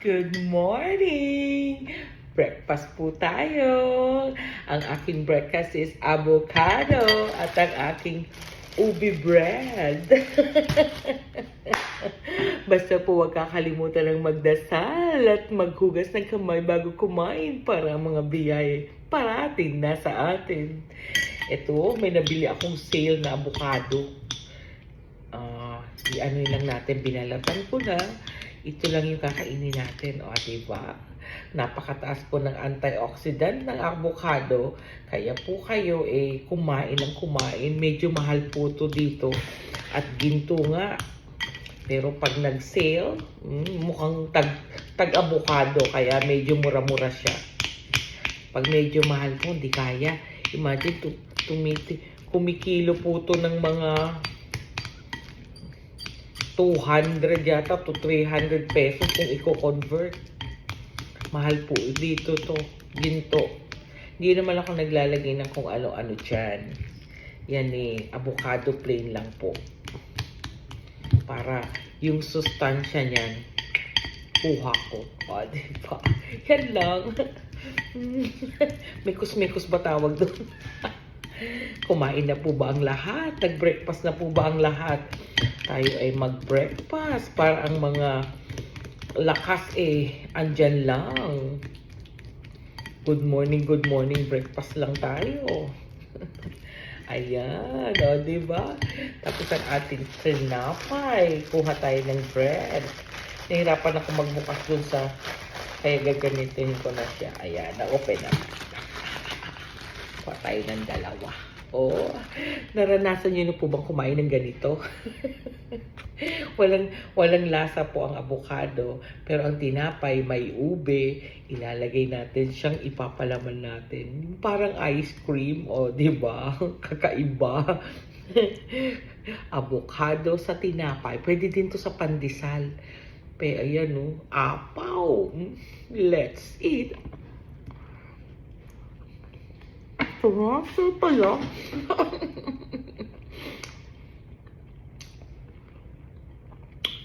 Good morning! Breakfast po tayo. Ang aking breakfast is avocado at ang aking ubi bread. Basta po huwag kakalimutan ng magdasal at maghugas ng kamay bago kumain para ang mga biyaya parating na sa atin. Ito, may nabili akong sale na avocado. I-ano lang natin, binalatan ko na. Ito lang yung kakainin natin, o diba? Napakataas po ng antioxidant ng avocado. Kaya po kayo kumain ng kumain. Medyo mahal po ito dito. At ginto nga. Pero pag nag-sale, mukhang tag-avocado. Kaya medyo mura-mura siya. Pag medyo mahal po, hindi kaya. Imagine, kumikilo po ito ng mga 200 yata to 300 pesos kung i-convert. Mahal po dito to, ginto. Hindi naman ako naglalagay ng kung ano-ano dyan. Yan avocado plain lang po. Para yung sustansya niyan, kuha ko. O, diba? Yan lang. Mikos-mikos ba tawag doon? Kumain na po ba ang lahat? Nag-breakfast na po ba ang lahat? Tayo ay mag-breakfast para ang mga lakas andyan lang. Good morning, breakfast lang tayo. Ayan, o diba? Tapos ang ating tinapay. Kuha tayo ng bread. Nahirapan ako magbukas dun sa, kaya gaganitin ko na siya. Ayan, na-open na. Kuha tayo ng dalawa. Oh, naranasan niyo na po bang kumain ng ganito? walang lasa po ang avocado, pero ang tinapay may ube, ilalagay natin siyang ipapalaman natin. Parang ice cream, o di ba? Kakaiba. Avocado sa tinapay. Pwede din to sa pandesal. Pero ayan apaw. Let's eat. Sarap pala.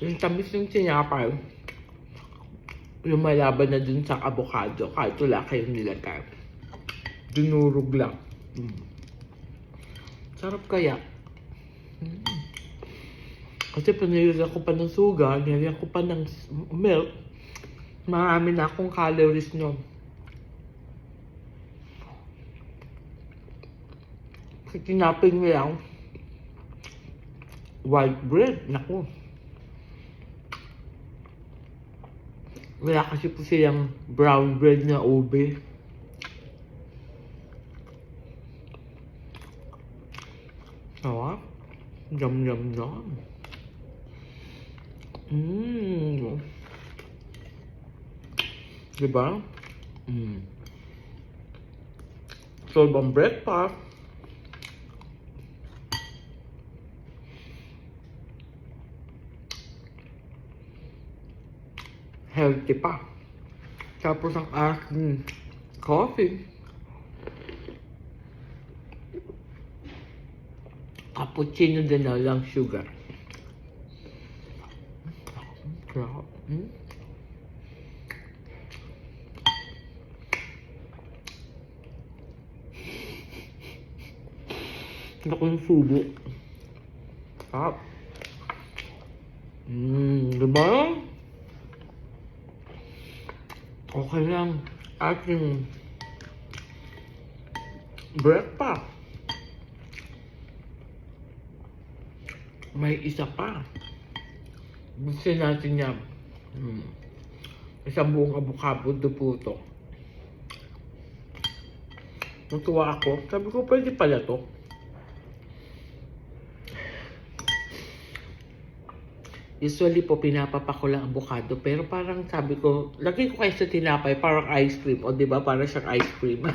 Yung tamis ng tinapay, yung malaban na dun sa avocado, kahit wala kayong nilagay. Dinurog lang. Sarap kaya. Kasi panilagyan ko pa ng sugar, nilagyan ko pa ng milk, marami na akong calories nun. Kasi tinapay nila white bread. Naku. Wala kasi po silang brown bread na ube. Sarap. Yum, yum, yum. Diba? So, ibang breakfast. Healthy pa. Tapos ang aking coffee, cappuccino din na lang sugar. Sarap. Ako yung subo. Sarap. Diba? Okay lang ating breakfast. May isa pa. Gusto natin yan. Isang buong avocado po ito. Natuwa ako. Sabi ko, pwede pala to. Usually po, pinapapa ko lang avocado. Pero parang sabi ko, lagay ko kayo sa tinapay, parang ice cream. O diba, parang siyang ice cream.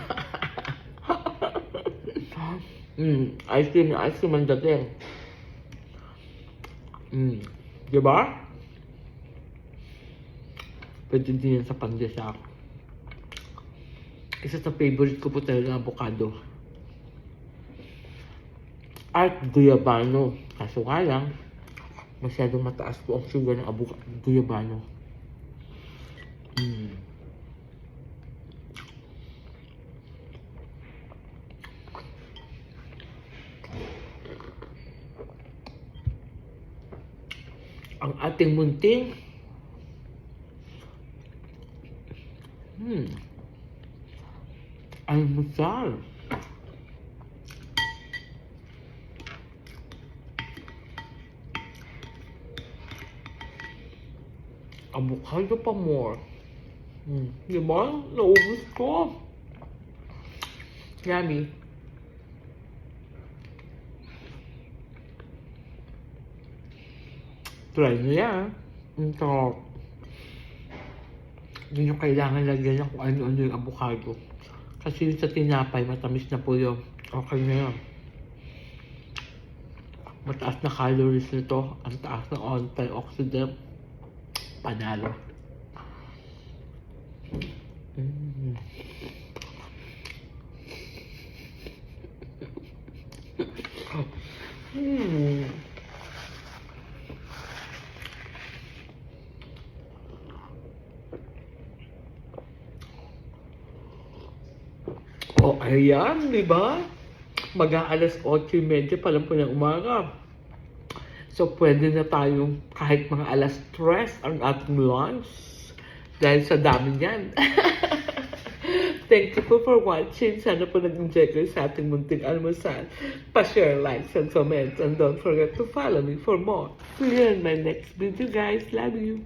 Ice cream ang dating. Diba? Pwede din yan sa pandesal. Isa sa favorite ko po talaga avocado. At guyabano. Kaso nga lang, masyadong mataas po ang sugar ng guyabano. ating munting almusal. Avocado pa more. Diba? Naubos ko. Yummy. Try nyo yan. So, hindi nyo kailangan lagyan ng kung ano-ano yung avocado. Kasi yung sa tinapay, matamis na po yun. Okay na yan. Mataas na calories nito. Ang taas ng antioxidant. Panalo. Oh, ayan, di ba? Mag-aalas 8:30 pa lang po ng umaga. So, pwede na tayong kahit mga alas 3 ang ating lunch. Dahil sa dami niyan. Thank you for watching. Sana po nag-enjoy kayo sa ating munting almusal. Pa-share, likes, and comments. And don't forget to follow me for more. See you in my next video, guys. Love you.